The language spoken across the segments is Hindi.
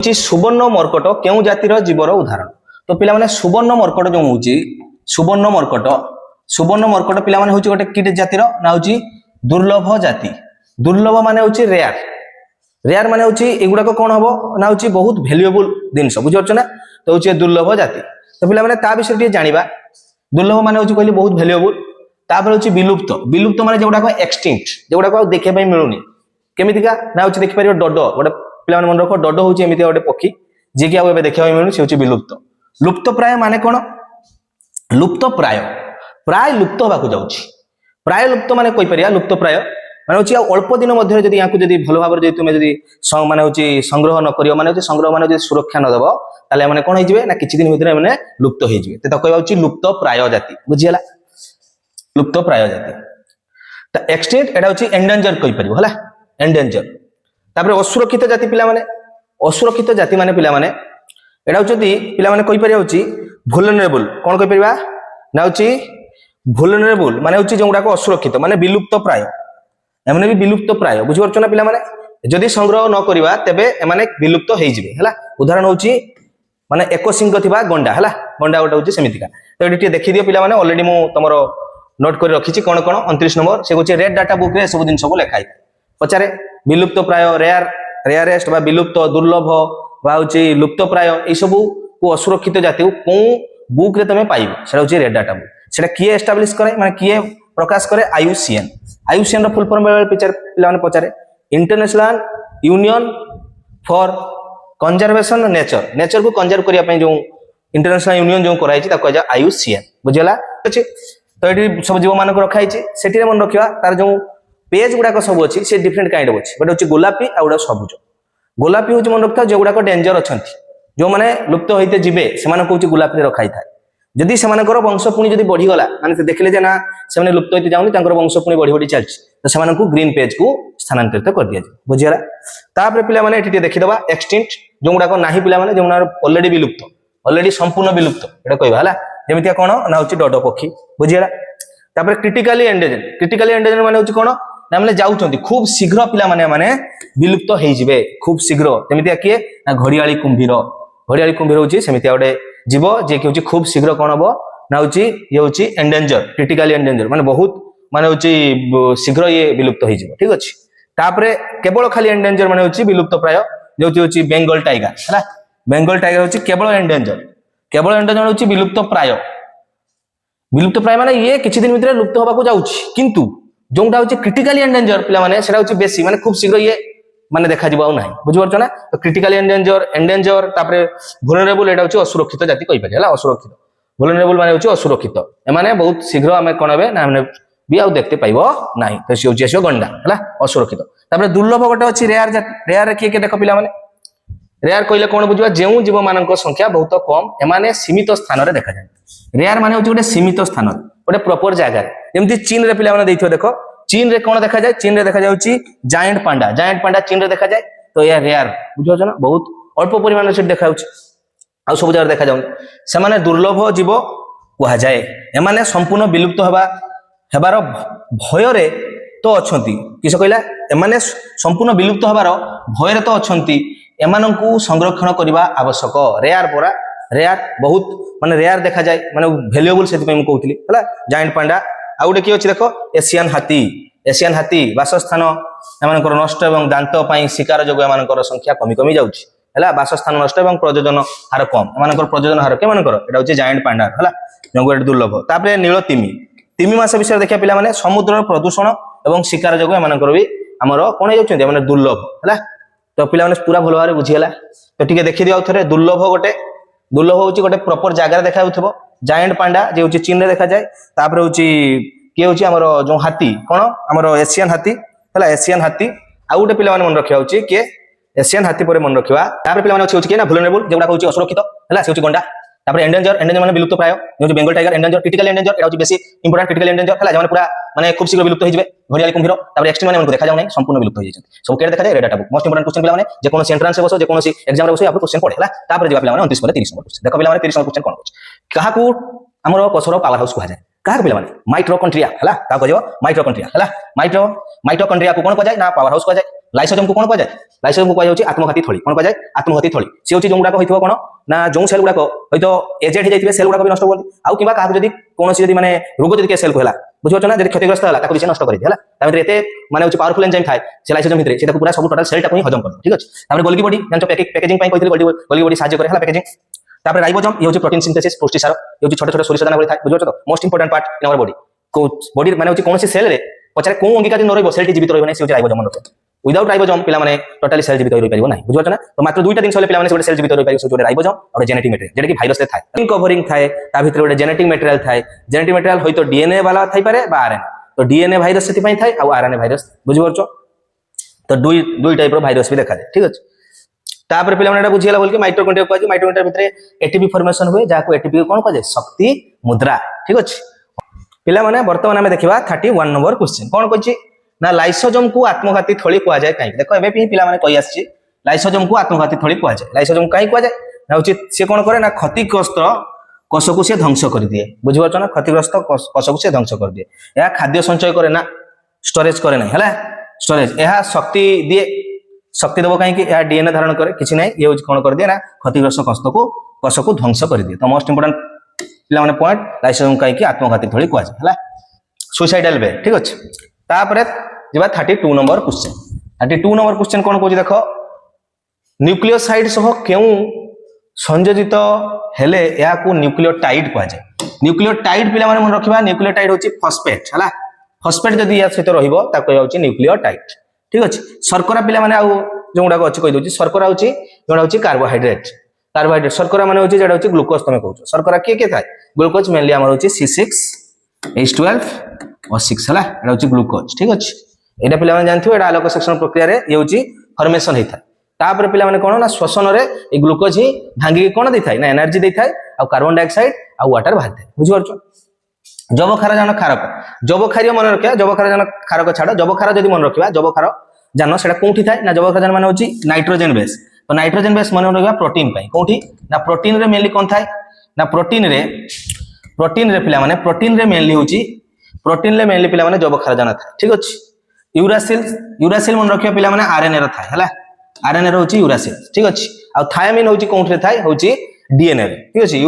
सुवर्ण मर्कट क्यों जातिर जीवर उदाहरण। तो पिला माने सुवर्ण मर्कट जो होची सुवर्ण मर्कट पिला माने होची गोटे किट जातिर ना होची दुर्लभ जाति। दुर्लभ माने होची रेयर माने होची एगुडा को कोन हबो ना होची बहुत वैल्यूएबल जिंस बुझि परछ ना। तो होची दुर्लभ जाति। तो पिला माने ता विषय टी जानिबा। दुर्लभ माने होची कहली बहुत वैल्यूएबल। तापर होची विलुप्त। विलुप्त माने जेगुडा को एक्सटिंक्ट जेगुडा को देखे पय मिलुनी केमितिका ना होची देखि परियो डडो गोटे पिला मन रख डडो होची एमिति गोटे पक्षी जे कि आबे देखिबा मिलुनी से होची विलुप्त। लुप्त प्राय माने कोन लुप्त प्राय प्राय लुप्त होबाकू जाउची। प्राय लुप्त माने कोइ परिया लुप्त प्राय माने होची अल्प दिन मध्ये जदी याकू जदी भलो भाबर जदी तुमे जदी माने होची संग्रह न करियो माने होची संग्रह माने जदी सुरक्षा न देबो ताले माने कोन होइजिबे ना किछि दिन भितरे माने लुप्त होइजिबे। ते त कहबा होची लुप्त प्राय जाति बुझियला लुप्त प्राय जाति। त एक्सटिंक्ट एटा होची एंडेंजर कहि परिबो हला एंडेंजर। तापर असुरक्षित जाति पिला माने असुरक्षित जाति माने पिला माने एटा होची पिला माने कहि परिया होची वुलनरेबल कोन कहि परिबा ना होची वुलनरेबल माने होची जोंडा को असुरक्षित माने विलुप्त प्राय एमने भी विलुप्त प्राय बुझि परछ ना पिला माने जदि संग्रह न करिबा तबे एमाने विलुप्त होई जिवे हला। उदाहरण होची माने एको सिंह थिबा गंडा हला गंडा गोटे होची सेमितिका। तो एटी देखि दियो पिला माने ऑलरेडी मु तमरो नोट कर रखिछि कोन कोन 29 नंबर से होची रेड डाटा बुक रे सब दिन सब लेखाइ पचारे विलुप्त प्राय रेयर रेयरेस्ट बा विलुप्त दुर्लभ बा होची लुप्त प्राय ए सब को असुरक्षित जाति को बुक रे तमे पाइबो सेटा होची रेड डाटा बुक। सेटा किए एस्टैब्लिश करे माने किए प्रकाश करे आईयूसीएन। आईयूसीएन रो फुल फॉर्म पिक्चर पिला माने पचारे International Union for Conservation Nature. Nature को कंजर्व करिया पय जो इंटरनेशनल यूनियन जो कराई छि ता कहजा आईयूसीएन बुझला अछि। तो एटी सब जीव मान को रखाई छि सेठी रे मन रखिबा तार जो पेज गुडा को सब अछि से डिफरेंट काइंड अछि बट होछि गोलापी आ उडा सबुज। गोलापी होछि मन रखता जे गुडा को डेंजर अछंती जो माने लुप्त होइते जिवे से माने को होछि गोलापी रे रखाई थाए। जदि से मानकर वंश पुणी जदि बढ़ी गला माने देखले जे ना से माने लुप्त होइते जाउनी तांकर वंश पुणी बढ़ी बढ़ी चलछि तो से माने को ग्रीन पेज को स्थानांतरित कर दिया जे बुझियला। तापर पिला माने एठी देखि दबा एक्सटिंक्ट जो गुडा को नाही पिला माने जो ऑलरेडी विलुप्त ऑलरेडी संपूर्ण विलुप्त एटा कहबा हला जेमितिया कोन ना होछि डडो पक्षी बुझियला। तापर क्रिटिकली एंडेंजर माने होछि कोन ना माने जाउछंती खूब शीघ्र पिला माने विलुप्त होई जिवे खूब शीघ्र जेमितिया किए ना घड़ियाली कुंभीर होछि सेमितिया गोटे जीव जे कि होछि खूब शीघ्र कोन हबो ना होछि ये होछि एंडेंजर क्रिटिकली एंडेंजर माने बहुत माने होछि शीघ्र ये विलुप्त होई जिवो ठीक अछि। तापरे केवल खाली एंडेंजर माने होछि विलुप्त प्राय जो होछि बेंगल टाइगर हला। बेंगल टाइगर होछि केवल एंडेंजर होछि विलुप्त प्राय माने ये किछि दिन भितरे लुप्त होबा को जाउछि किंतु जोंटा होछि क्रिटिकली एंडेंजर पिला माने सेटा होछि बेसी माने खूब शीघ्र ये माने देखा जिवो आ नाही बुझि परछ ना। तो क्रिटिकली एंडेंजर तापरे वुलनरेबल एटा होछि असुरक्षित जाति कहि पारे हला। असुरक्षित वुलनरेबल माने होछि असुरक्षित ए माने बहुत शीघ्र हमें कोनबे ना माने भी आ देखते पाइबो नाही तो से होछि एसो गंडा हला असुरक्षित। तापरे दुर्लभ गोटे अछि रेयर जाति। रेयर के देखो पिला माने रेयर कहले कोन बुझिबा जेउ जीव मानक संख्या बहुत कम एमाने सीमित स्थान रे देखा जाय। रेयर माने होछि गोटे सीमित स्थान गोटे प्रॉपर जगह जेमति चीन रे पिला माने देइथो देखो चीन रे कोन देखा जाय चीन रे देखा जाउची जायंट पांडा चीन रे देखा जाय तो या रेयर बुझो छ ना बहुत अल्प परिमाण से देखा जाउची आ सब जगह देखा जाउन से माने दुर्लभ जीव कुहा जाय। एमाने संपूर्ण विलुप्त हेबार भय रे तो अछंती किस कहला एमाने संपूर्ण विलुप्त हेबार भय रे तो अछंती एमानंकु संरक्षण करबा आवश्यक। रेयर परा रेयर बहुत माने रेयर देखा जाय माने वैल्यूएबल सेति पे हम कहउतली हला जायंट पांडा। आ उडे की अछि देखो एशियन हाथी वासस्थान एमानकर नष्ट एवं दांत पई शिकार जगह एमानकर संख्या कमी जाउछि हला। वासस्थान नष्ट एवं प्रजनन हार कम एमानकर प्रजनन हार के मानकर एटा होछि जायंट पांडा हला जंगुआ दुर्लभ। तापरे नील तिमी मास विषय देखिया पिला माने समुद्र प्रदूषण एवं शिकार जगह एमानकर भी हमरो कोन जाउछन्ती माने दुर्लभ हला। तो पिला माने पूरा भलो भारे बुझियला। तो ठीक देखि दियो थरे दुर्लभ होछि गोटे प्रॉपर जगह देखा होथबो जायंट पांडा जे होछि चीन रे देखा जाय। तापर होछि के होछि हमरो जो हाथी कोन हमरो एशियन हाथी हला एशियन हाथी। आ गोटे पिला माने मन रखिया होछि के एशियन हाथी परे मन रखिबा। तापर पिला माने होछि के ना वुलनरेबल जेगुडा होछि असुरक्षित हला से होछि गंडा। तापर एंडेंजर माने विलुप्त प्राय जो होछि Bengal tiger endangered critically endangered एटा होछि बेसी इंपोर्टेंट क्रिटिकली एंडेंजर हला जे पूरा माने खूब शीघ्र विलुप्त हो जिवे घड़ियाली कुंभीर। तापर एक्सट्रीम माने उनको देखा जाउ नै संपूर्ण विलुप्त हो जाय सब केड देखा जाय red data book. Most important question पिला माने जे कोनो एंट्रेंस से बसो जे कोनो एग्जाम रे बसो आप क्वेश्चन पढे हला। तापर जेबा पिला माने 29 पर 30 नंबर क्वेश्चन देखो पिला माने 30 नंबर क्वेश्चन कोन होछि कहा को हमरो कोसरो पावर हाउस को जाय कहा पिला माने माइटोकॉन्ड्रिया हला का कहजो माइटोकॉन्ड्रिया हला माइटोकॉन्ड्रिया को कोन को जाय ना पावर हाउस को जाय लाइसोजोम को कौन कह जाए लाइसोजोम को कह जाउची आत्मघाती थली कोन कह जाए आत्मघाती थली से होची जों गुडा होइथबो कोन ना जों सेल गुडा होइतो एजेड हे जाइथिबे सेल गुडा भी नष्ट करदी आउ किबा का जदी कोनोसी जदी माने रोग जदी के सेल को हला बुझियो ना जदी क्षतिग्रस्त हला ताको दिसे नष्ट करि दिला तामे एते माने होची पावरफुल एंजाइम थाए से लाइसोजोम भितरे सेटा पूरा सब टोटल सेल टाको ही हजम कर ठीक अछि तामे गोल्गी बॉडी जानचो पैकेजिंग पई कहिथिले गोल्गी बॉडी साहाय्य करे हला पैकेजिंग तापर राइबोसोम ये होची प्रोटीन सिंथेसिस पुष्टिसार ये होची छोटे छोटे सोरिष दाना बडी थाए बुझियो तो most important part in our body को बॉडी माने होची कोनोसी सेल रे पछरे को अंगिका दिन रहइबो सेल टी जीवित रहइबो नै से होची राइबोसोम मन विदाउट राइबोसोम पिला माने टोटली सेल जीवित रहि परिबो नै बुझियो ना तो मात्र दुईटा दिन पिला माने से सेल जीवित रहि परिबो से जोटे राइबोसोम और जेनेटिक मटेरियल जेटा कि भाइरस रे थाए कवरिंग थाए ता भितर गोटे जेनेटिक मटेरियल थाए जेनेटिक मटेरियल होइतो डीएनए वाला थाई पारे बा आरएनए तो डीएनए भाइरस सेति पई थाए आ आरएनए भाइरस बुझि परछो तो दुई टाइप रो भाइरस भी देखा जाए ठीक अछि तापर पिला माने एटा बुझियला बोल के माइटोकॉन्ड्रिया को माइटोकॉन्ड्रिया भितर एटीपी फॉर्मेशन हुए जाको एटीपी कोन कह जाय शक्ति मुद्रा ठीक अछि पिला माने वर्तमान हमें देखिबा 31 नंबर क्वेश्चन कोन कहछि ना लाइसोजोम को आत्मघाती थली कुआ जाय काई देखो एबे पी पिला माने कहि आछि लाइसोजोम को आत्मघाती थली कुआ जाय लाइसोजोम काई कुआ जाय ना उचित से कोन करे ना क्षतिग्रस्त कोष को से ध्वंस कर दिए बुझि परछ ना क्षतिग्रस्त कोष को से ध्वंस कर दिए या खाद्य संचय करे ना स्टोरेज करे ना हला स्टोरेज यह शक्ति दिए शक्ति देव कहीं यह डीएनए धारण करे किसी ना ये कौन कर दिए ना क्षतिग्रस्त कोष को ध्वंस कर दिए तो मोस्ट इंपोर्टेंट पिला माने पॉइंट लाइसोजोम कहीं आत्मघाती थली कुआ जाय हला सुसाइडल वे ठीक अछि तापरे जेबा 32 नंबर क्वेश्चन 32 नंबर क्वेश्चन कोन कहछि देखो न्यूक्लियोसाइड सह केउ संयोजित हेले या को न्यूक्लियोटाइड कहै जाय न्यूक्लियोटाइड पिला माने मन रखिबा न्यूक्लियोटाइड होछि फॉस्फेट हला फॉस्फेट जदी या सहित रहिबो ता कहै होछि न्यूक्लियोटाइड ठीक अछि शर्करा पिला माने आ जोंडा को अछि कहि दोछि शर्करा होछि जोंडा होछि कार्बोहाइड्रेट शर्करा माने होछि जेडा होछि ग्लूकोज तमे कहउछ शर्करा के थाय ग्लूकोज मेनली हमर होछि C6H12 और 6 हला एडा होछि ग्लूकोज ठीक अछि एडा पिला माने जानथिबो एडा आलोक सेक्शन प्रक्रिया रे ये होछि फॉर्मेशन हेता तापर पिला माने कोन ना श्वसन रे ए ग्लूकोज ही भांगी कोन देथाय ना एनर्जी देथाय आ कार्बन डाइऑक्साइड आ वाटर बाहर थाय बुझि परछ जबखार जान खारक जबखारिय मन रखिया जबखार जान खारक छाड़ जबखार जदी मन रखिबा जबखार जान सेटा कोठी थाय ना जबखार जान माने होछि नाइट्रोजन बेस तो नाइट्रोजन बेस मन रखिबा प्रोटीन पई कोठी ना प्रोटीन रे मेनली कोन थाय ना प्रोटीन रे पिला माने प्रोटीन रे मेनली पिला माने जबखार जान थाय ठीक अछि यूरासिल मन रखिया पिला माने आरएनए रे थाय हला आरएनए रे होछि यूरासिल ठीक अछि आ थायमिन होछि कोठी रे थाय होछि डीएनए रे ठीक अछि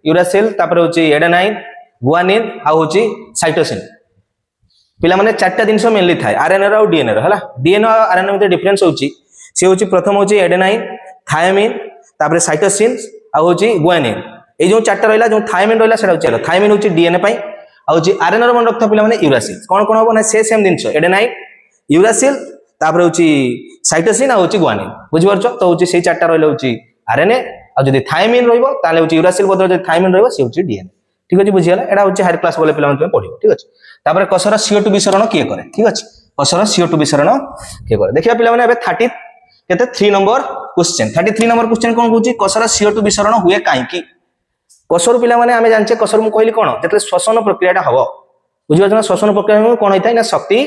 यूरासिल तापर होछि एडेनाइन गुआनिन आ होछि साइटोसिन पिला माने चारटा जिंस मेनली थाय आरएनए रे आ डीएनए रे हला डीएनए और आरएनए मध्ये डिफरेंस होछि से होछि प्रथम होछि एडेनाइन थायमिन तापर साइटोसिन आ होछि गुआनिन ए जो चारटा रहला जो थायमिन रहला सेटा होछि थायमिन होछि डीएनए पई आ होछि आरएनए रे मन रखता पिला माने यूरासिल कोन होबो ना से सेम जिंस एडेनाइन यूरासिल तापर होछि साइटोसिन आ होछि गुआनिन बुझि परछ तो होछि से चारटा रहले होछि आरएनए आ जदी थायमिन रहइबो ताले होछि यूरासिल बदल जदी थायमिन रहइबो से होछि डीएनए ठीक अछि बुझियला एडा होछि हायर क्लास बोले पिला माने पढिबो ठीक अछि तापर कोषर CO2 विसरण किए करे ठीक अछि कोषर CO2 विसरण किए करे देखिया पिला माने एबे 30 केते 3 नंबर क्वेश्चन 33 नंबर क्वेश्चन कोन कहूछि कोषर CO2 विसरण हुए काई की कोषर पिला माने आमे जानचे कोषर मु कहली कोन जेतले श्वसन प्रक्रियाटा हबो बुझियो ना श्वसन प्रक्रिया में कोन होइथाय ना शक्ति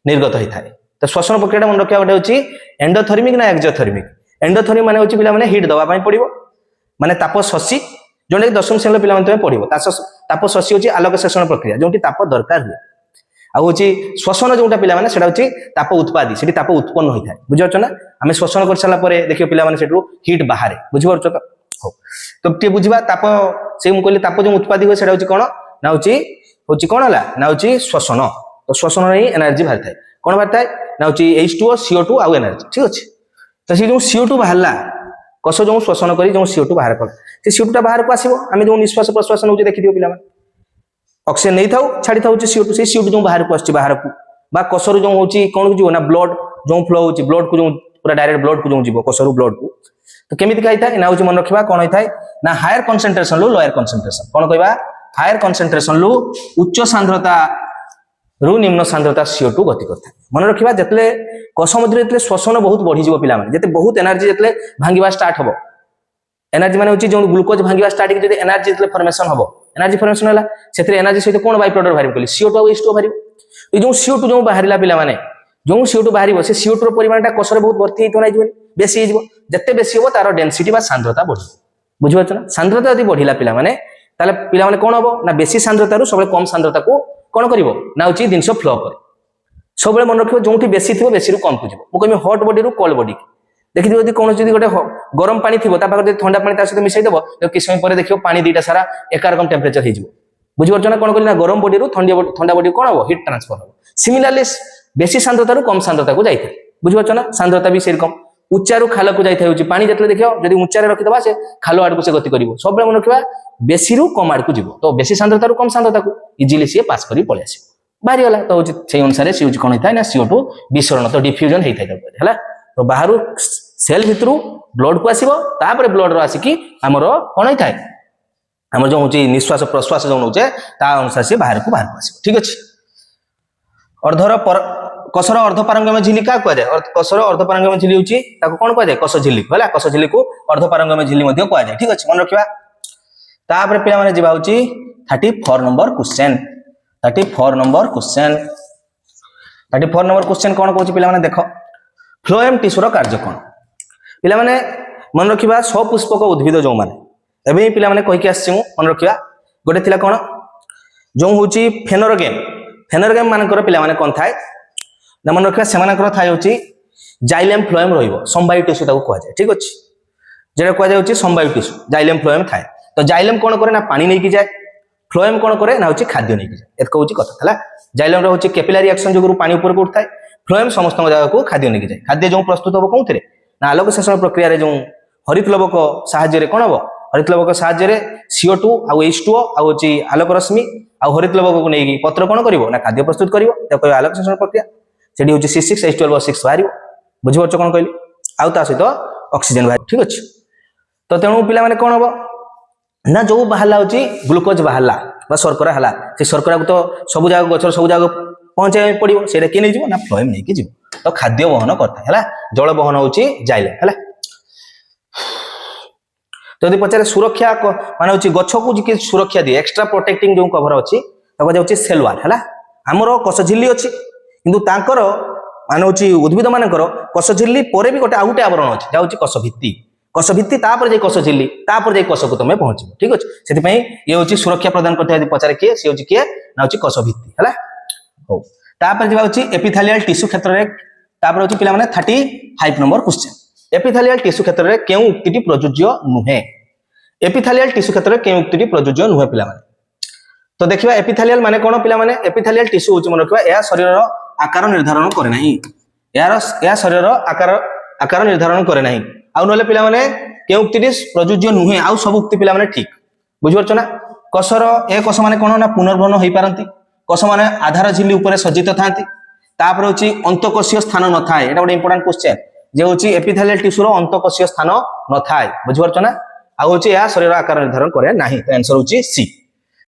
निर्गत होइथाय तो श्वसन प्रक्रियाटा मन रखिया गोटे होछि एंडोथर्मिक ना एंडोथर्मिक माने होछि पिला माने हीट दवा पई पड़िबो माने ताप शोषी जोंडे 10वीं श्रेणी पिला माने पड़िबो ताप शोषी होछि आलोक सेचन प्रक्रिया जोंटी ताप दरकार हुए आ होछि श्वसन जोंटा पिला माने सेटा होछि ताप उत्पादी सेठी ताप उत्पन्न होइथाय बुझियो ना आमे श्वसन कर साला परे देखियो पिला माने सेठु हीट बाहरे बुझि परछ तो टे बुझिबा ताप से मु कहली ताप जो उत्पादी होय सेटा होछि कोन ना होछि कोन हला ना होछि श्वसन तो श्वसन रे एनर्जी बाहर थाय कोन बाहर थाय ना होछि H2O CO2 आ एनर्जी ठीक अछि तो से जो CO2 बाहरला कोष जो श्वसन करी जो CO2 बाहर कर से CO2 टा बाहर को आसीबो आमे जो निश्वास प्रश्वास नउजे देखि दियो पिला माने ऑक्सीजन नै थाउ छाडी थाउ CO2 से CO2 जो बाहर को आछि बाहर को बा कोषर जो होछि कोन जो ना ब्लड जो फ्लो होछि ब्लड को जो पूरा डायरेक्ट ब्लड को जो जीवो कोषर ब्लड को तो केमिति काइथा ना होछि मन रखिबा कोन होइथाय ना higher concentration low lower concentration कोन कहबा हायर कंसंट्रेशन लो उच्च सांद्रता रु निम्न सांद्रता CO2 गति करथा मन रखिबा जतले कोष मध्य जतले श्वसन बहुत बढ़ी जीवो पिला माने जते बहुत एनर्जी जतले भांगीबा स्टार्ट हबो एनर्जी माने होछि जो ग्लूकोज भांगीबा स्टार्ट कि जते एनर्जी जतले फॉर्मेशन हबो एनर्जी फॉर्मेशन होला सेतरे एनर्जी सहित कोन बाय प्रोडक्ट बाहरी कहली CO2 और H2O बाहरी ए जो CO2 जो बाहरीला पिला माने जो CO2 बाहरीबो से CO2 रो परिमाणटा कोषरे बहुत भर्ती हेतो नै जीवनी बेसी हे जीवो जते बेसी होबो तारो डेंसिटी बा सांद्रता बढ़ी बुझि परछ ना सांद्रता यदि बढ़िला पिला माने ताले पिला माने कोन हबो ना बेसी सांद्रता रु सबले कम सांद्रता को कोन करिवो ना होछि जिंस फ्लो करे सब मन रखियो जोठी बेसी थी बेसी रु कम को जीव मुझे कहमी हट बॉडी रु कोल्ड बॉडी देखिए जब कौन जब गोटे गरम पानी थी ठंडा पानी सहित मिसईदेव किस समय पर देखिए पानी दुईटा सारा एका रकम टेम्परेचर हो बुझीपार ना कौन कहली ना गरम बॉडी रु ठंडा बॉडी कौन हम हिट ट्रांसफर हम सिमिलारली बेसी सांद्रता रु कम सांद्रता को जाए बुझीपार ना सांद्रता भी से रकम उच्चा रु खाल को जाए पानी जितने देखियो जब उच्चा रखिदा से खाल आड़ को से गति कर सब मन रखा बेसी रु कम आड़ को जीव तो बेसी सांद्रता रु कम सांद्रता को इजिली सी पास कर पलि आस बाहरी गला तो से अनुसार सी कौन होता है ना CO2 विसरण तो डिफ्यूजन होता है तो बाहर सेल भितर ब्लड को आसो तापर ब्लड आसिकी आमर कौन होता है आम जो हूँ निश्वास प्रश्वास जो नौचे ता अनुसार से बाहर को आसो ठीक अच्छे अर्धर कसर अर्धपारंगम झिल्ली क्या कहुए कसर अर्धपारंगम झिल्ली हूँ कौन कहुए कस झिल्ली है कस झिल्ली को अर्धपारंगम झिल्ली कहुए ठीक अच्छे मन रखा तापर पे जावा 34 number question 34 number question 34 number question कौन कौन पे देख फ्लोएम टिश्यूर कार्य कौन पे मन रखा सपुष्पक उद्भिद जो मैंने एवं पिला कहीकि आसी मन रखा गोटे थी कौन जो हूँ फेनोरगेम मानकर पे कौन थाए ना मन रखा से थाए हूँ जाइलेम फ्लोएम रंबायु टिश्यू कहुए ठीक अच्छे जो कहुए संबायु टिश्यू जाइलेम फ्लोएम थाए तो जाइलेम कौन करे ना पानी नहीं जाए फ्लोएम कौन करे ना खाद्य नहीं जाए एक कथा है जाइलेम रोचे कैपिलरी एक्शन जो पानी ऊपर को उठाए फ्लोएम समस्त जगह को खाद्य नहीं जाए खाद्य जो प्रस्तुत हम कौन थे ना आलोक शोषण प्रक्रिया जो हरितलवक साहाय्य कौन हम हरितलवक साहाय्य CO2 आउ H2O आउ आलोक रश्मि आउ हरितलवक को नहीं पत्र कौन कर ना खाद्य प्रस्तुत कर आलोक शोषण प्रक्रिया से हूँ C6H12O6 बाहर बुझीपार कौन कहली आउ ता सहित ऑक्सीजन बाहर ठीक अच्छे तो तेणु पे कौन हम ना जो बाहर ग्लूकोज बाहर शर्करा है से शर्करा को तो सब जगह गचर सब जगह पहुंचाई पड़ो से किए नहीं ना फ्लोएम नहीं जीव तो खाद्य वहन करता है जल वहन हूँ जाइलेम है तो यदि पचारे सुरक्षा मान हूँ गछ को सुरक्षा दिए एक्स्ट्रा प्रोटेक्टिंग जो कवर अच्छी जाऊँगी सेल वाल है आमर कष झिल्ली अच्छी किंतु तांकर मान हूँ उद्भिद मानकर कष झिल्ली पर भी गोटे आउटे आवरण अच्छी जाऊँगी कष भित्ति तापर जे कष झिल्ली तापर जे कष को तुम पहुंचो ठीक अच्छे से ये हूँ सुरक्षा प्रदान करते पचारे किए सी हूँ किए ना हूँ कष भित्ति है हो तापर जी एपिथेलियल टिश्यू क्षेत्र में तापर हूँ पे 35 नंबर क्वेश्चन एपिथेलियल टिश्यू क्षेत्र में क्यों उक्ति प्रযোज्य नुहे एपिथेलियल टिश्यू क्षेत्र में क्यों उक्ति प्रযোज्य नुहे पे तो देखिए एपिथेलियल माने कौन पे एपिथेलियल टिश्यू हूँ मन रखा यह शरीर आकार निर्धारण करे ना यार शरीर आकार निर्धारण करे ना आउ ना पे क्यों उक्ति प्रযোज्य नुहे आउ सब उक्ति पे ठीक बुझीपार ना कषर ए कष मैंने कौन ना पुनर्भन हो पारती कष मैंने आधार झिल्ली उपर सज्जित था तापर हूँ अंतकोशीय स्थान न था ये गोटे इंपोर्टाट क्वेश्चन जो हूँ एपिथेलियल टिश्यूर अंतकोशीय स्थान न था बुझीपार ना आउ हूँ शरीर आकार निर्धारण करे ना तो आंसर हूँ सी।